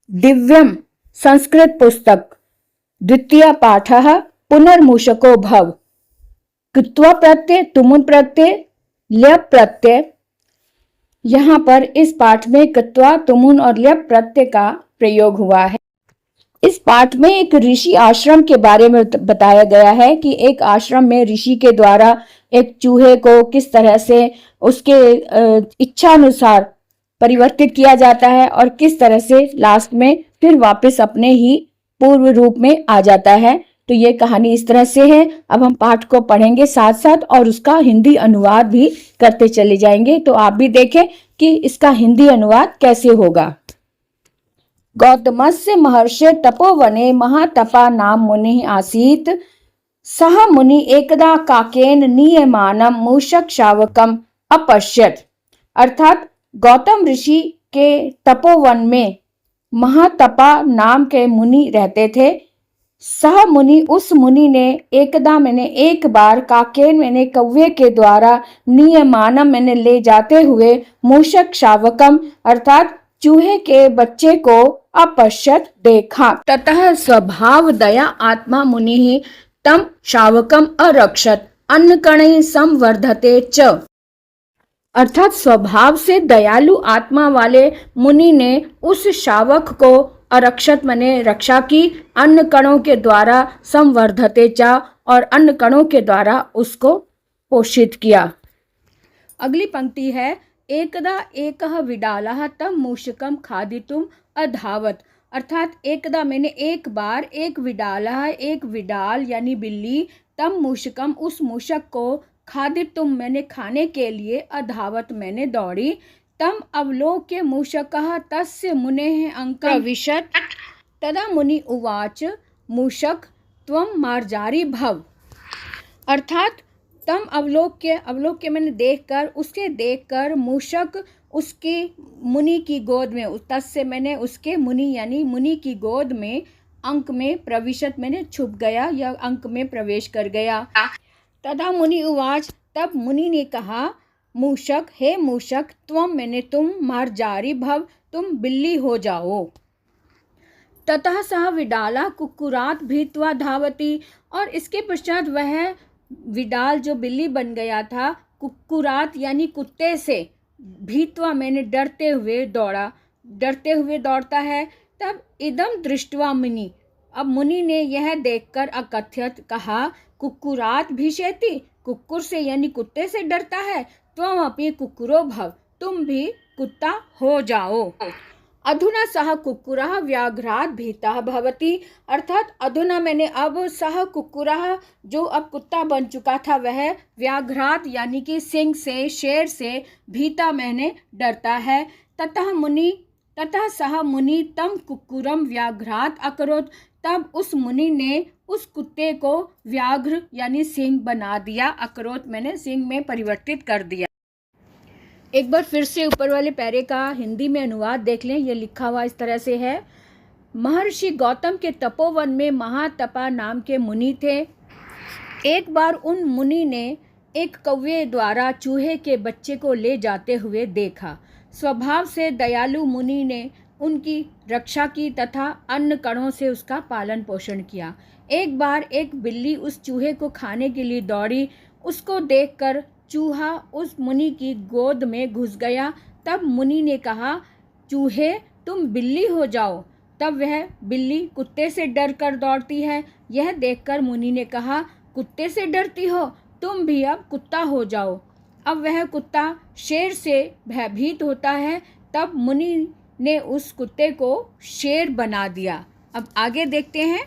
दिव्यं संस्कृत पुस्तक द्वितीय पाठः पुनर्मूषको भव। कृत्वा प्रत्यय, तुमुन प्रत्यय, ल्यप प्रत्यय। यहाँ पर इस पाठ में कृत्वा, तुमुन और ल्यप प्रत्यय का प्रयोग हुआ है। इस पाठ में एक ऋषि आश्रम के बारे में बताया गया है कि एक आश्रम में ऋषि के द्वारा एक चूहे को किस तरह से उसके इच्छा अनुसार परिवर्तित किया जाता है और किस तरह से लास्ट में फिर वापस अपने ही पूर्व रूप में आ जाता है। तो ये कहानी इस तरह से है। अब हम पाठ को पढ़ेंगे साथ साथ और उसका हिंदी अनुवाद भी करते चले जाएंगे। तो आप भी देखें कि इसका हिंदी अनुवाद कैसे होगा। गौतमस्य महर्षि तपोवने महातपा नाम मुनि आसीत्। सह मुनि एकदा काकेन नीयमानं मूषक शावकम अपश्यत। अर्थात गौतम ऋषि के तपोवन में महातपा नाम के मुनि रहते थे। सह मुनि, उस मुनि ने एकदा मैंने एक बार, काकेन मैंने कौवे के द्वारा, नियमानम मैंने ले जाते हुए, मूषक शावकम अर्थात चूहे के बच्चे को अपश्यत देखा। ततः स्वभाव दया आत्मा मुनि ही तम शावकम अरक्षत अन्नकणैः संवर्धते च। अर्थात स्वभाव से दयालु आत्मा वाले मुनि ने उस शावक को अरक्षत मने रक्षा की, अन्न कणों के द्वारा, संवर्धते चा और अन्न कणों के द्वारा उसको पोषित किया। अगली पंक्ति है एकदा एकः विडालः तम मूषकम खादितुम अधावत। अर्थात एकदा मैंने एक बार, एक विडालः एक विडाल यानी बिल्ली, तम मूषकम उस मूषक को, खादितुम मैंने खाने के लिए, अधावत मैंने दौड़ी, तम अवलोक्य मूषकः तस्य मुनेः अंकं प्रविशत। तदा मुनि उवाच मूषक त्वं मार्जारी भव। अर्थात तम अवलोक्य मैंने देखकर, उसके देखकर, मूषक उसके मुनि की गोद में, तस्य मैंने उसके मुनि यानी मुनि की गोद में, अंक में प्रविशत मैंने छुप गया या अंक में प्रवेश कर गया। तदा मुनि उवाच, तब मुनि ने कहा मूषक, हे मूषक, त्वं मैंने तुम, मार्जारी भव तुम बिल्ली हो जाओ। ततः सह विडाला कुक्कुरात भीत्वा धावती। और इसके पश्चात वह विडाल जो बिल्ली बन गया था, कुक्कुरात यानी कुत्ते से, भीत्वा मैंने डरते हुए दौड़ा, डरते हुए दौड़ता है। तब इदम दृष्ट्वा मुनि, अब मुनि ने यह देखकर अकथ्यत कहा, कुक्कुरात भीषेति, कुक्कुर से यानी कुत्ते से डरता है, त्वम अपि कुक्कुरो भव तुम भी कुत्ता हो जाओ। अधुना सह कुक्कुरः व्याघ्रात् भीतः भवति। अर्थात अधुना मैंने अब सह कुक्कुरः जो अब कुत्ता बन चुका था, वह व्याघ्रात यानी कि सिंह से, शेर से, भीता मैंने डरता है। ततः सह मुनि तम कुक्कुरम व्याघ्रात अकरोत्। तब उस मुनि ने उस कुत्ते को व्याघ्र यानी सिंह बना दिया, अकरोत मैंने सिंह में परिवर्तित कर दिया। एक बार फिर से ऊपर वाले पैरे का हिंदी में अनुवाद देख लें। ये लिखा हुआ इस तरह से है। महर्षि गौतम के तपोवन में महातपा नाम के मुनि थे। एक बार उन मुनि ने एक कौवे द्वारा चूहे के बच्चे को ले जाते हुए देखा। स्वभाव से दयालु मुनि ने उनकी रक्षा की तथा अन्न कणों से उसका पालन पोषण किया। एक बार एक बिल्ली उस चूहे को खाने के लिए दौड़ी। उसको देखकर चूहा उस मुनि की गोद में घुस गया। तब मुनि ने कहा, चूहे तुम बिल्ली हो जाओ। तब वह बिल्ली कुत्ते से डर कर दौड़ती है। यह देखकर मुनि ने कहा, कुत्ते से डरती हो, तुम भी अब कुत्ता हो जाओ। अब वह कुत्ता शेर से भयभीत होता है। तब मुनि ने उस कुत्ते को शेर बना दिया। अब आगे देखते हैं।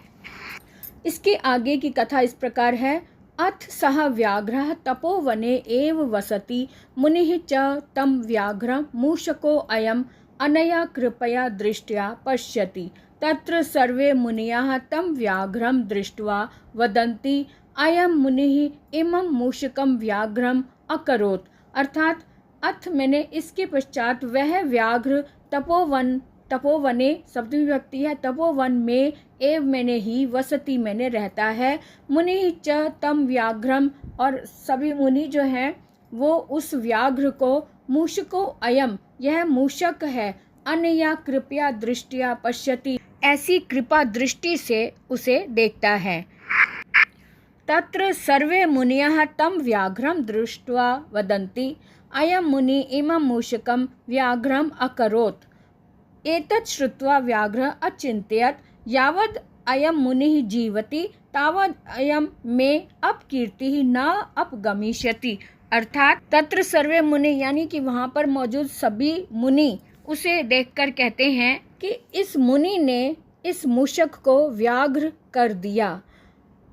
इसके आगे की कथा इस प्रकार है। अथ सह व्याघ्रः तपोवने एव वसति मुनिः च तम व्याघ्रं मूषको अयम् अनया कृपया दृष्ट्या पश्यति। तत्र सर्वे मुनयः तम व्याघ्रं दृष्ट्वा वदन्ति अयं मुनिः इमं मूषकं व्याघ्रम् अकरोत्। अर्थात अथ मैंने इसके पश्चात वह व्याघ्र तपोवने सप्तमी विभक्ति है, तपोवन में, एव मैंने ही, वसति मैंने रहता है, मुनि च तम व्याघ्रम और सभी मुनि जो हैं वो उस व्याघ्र को, मूषको अयम यह मूषक है, अनया कृपया दृष्टिया पश्यति, ऐसी कृपा दृष्टि से उसे देखता है। तत्र सर्वे मुनयः तं व्याघ्रं दृष्ट्वा वदन्ति अयं मुनि इमं मूषकं व्याघ्रम् अकरोत्। एतत् श्रुत्वा व्याघ्रः अचिन्तयत् यावद् अयं मुनिः जीवति तावद् अयं मे अपकीर्तिः न अपगमिष्यति। अर्थात तत्र सर्वे मुनि यानी कि वहाँ पर मौजूद सभी मुनि उसे देखकर कहते हैं कि इस मुनि ने इस मूषक को व्याघ्र कर दिया।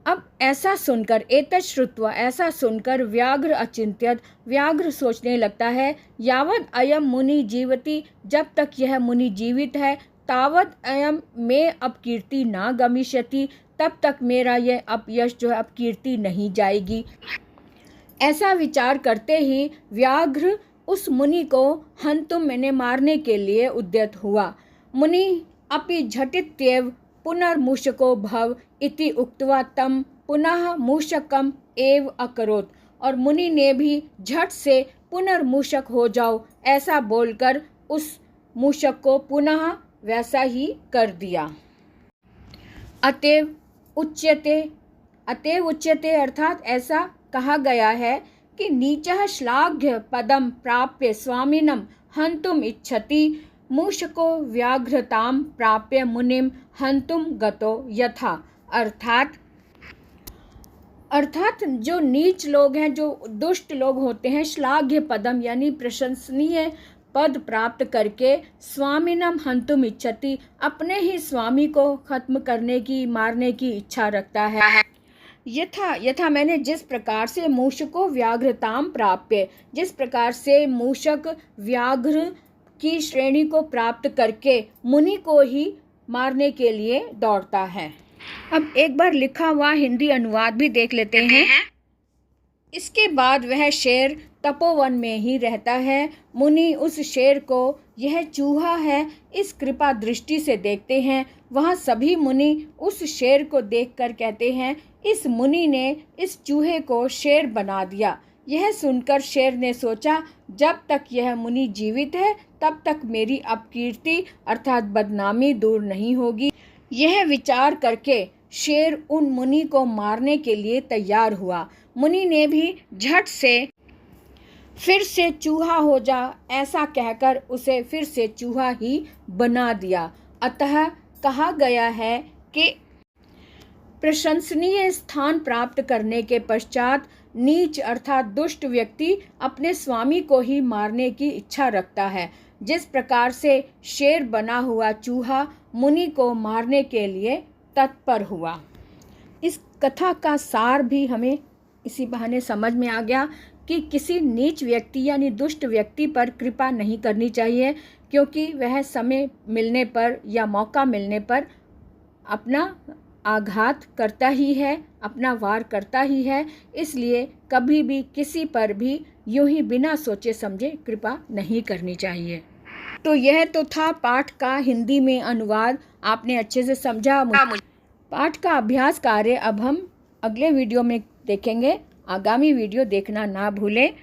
अब ऐसा सुनकर एतत् श्रुत्वा ऐसा सुनकर व्याघ्र अचिंत्यत व्याघ्र सोचने लगता है यावद अयम मुनि जीवति, जब तक यह मुनि जीवित है, तावत अयम में अपकीर्ति ना गमिष्यति, तब तक मेरा यह अपयश जो है अपकीर्ति नहीं जाएगी। ऐसा विचार करते ही व्याघ्र उस मुनि को हंतुम मैंने मारने के लिए उद्यत हुआ। मुनि अपि झटित्येव पुनर्मूषको भव इति उक्त्वा तम पुनः मूषकम एव अकरोत्, और मुनि ने भी झट से पुनर्मूषक हो जाओ ऐसा बोलकर उस मूषक को पुनः वैसा ही कर दिया। अतएव उच्यते अर्थात ऐसा कहा गया है कि नीचः श्लाघ्य पदम प्राप्य स्वामिनम हंतुम इच्छति, मूषको व्याघ्रताम प्राप्य मुनिम हंतुम गतो यथा। अर्थात जो नीच लोग हैं, जो दुष्ट लोग होते हैं, श्लाघ्य पदम यानी प्रशंसनीय पद प्राप्त करके स्वामिनम हंतुम इच्छति, अपने ही स्वामी को खत्म करने की मारने की इच्छा रखता है। यथा मैंने जिस प्रकार से मूषको व्याघ्रताम प्राप्य, जिस प्रकार से मूषक व्याघ्र की श्रेणी को प्राप्त करके मुनि को ही मारने के लिए दौड़ता है। अब एक बार लिखा हुआ हिंदी अनुवाद भी देख लेते हैं। इसके बाद वह शेर तपोवन में ही रहता है। मुनि उस शेर को यह चूहा है इस कृपा दृष्टि से देखते हैं। वह सभी मुनि उस शेर को देखकर कहते हैं इस मुनि ने इस चूहे को शेर बना दिया। यह सुनकर शेर ने सोचा जब तक यह मुनि जीवित है तब तक मेरी अपकीर्ति अर्थात बदनामी दूर नहीं होगी। यह विचार करके शेर उन मुनि को मारने के लिए तैयार हुआ। मुनि ने भी झट से फिर से चूहा हो जा ऐसा कहकर उसे फिर से चूहा ही बना दिया। अतः कहा गया है कि प्रशंसनीय स्थान प्राप्त करने के पश्चात नीच अर्थात दुष्ट व्यक्ति अपने स्वामी को ही मारने की इच्छा रखता है। जिस प्रकार से शेर बना हुआ चूहा मुनि को मारने के लिए तत्पर हुआ। इस कथा का सार भी हमें इसी बहाने समझ में आ गया कि किसी नीच व्यक्ति यानी दुष्ट व्यक्ति पर कृपा नहीं करनी चाहिए, क्योंकि वह समय मिलने पर या मौका मिलने पर अपना आघात करता ही है, अपना वार करता ही है। इसलिए कभी भी किसी पर भी यूं ही बिना सोचे समझे कृपा नहीं करनी चाहिए। तो यह तो था पाठ का हिंदी में अनुवाद। आपने अच्छे से समझा। पाठ का अभ्यास कार्य अब हम अगले वीडियो में देखेंगे। आगामी वीडियो देखना ना भूलें।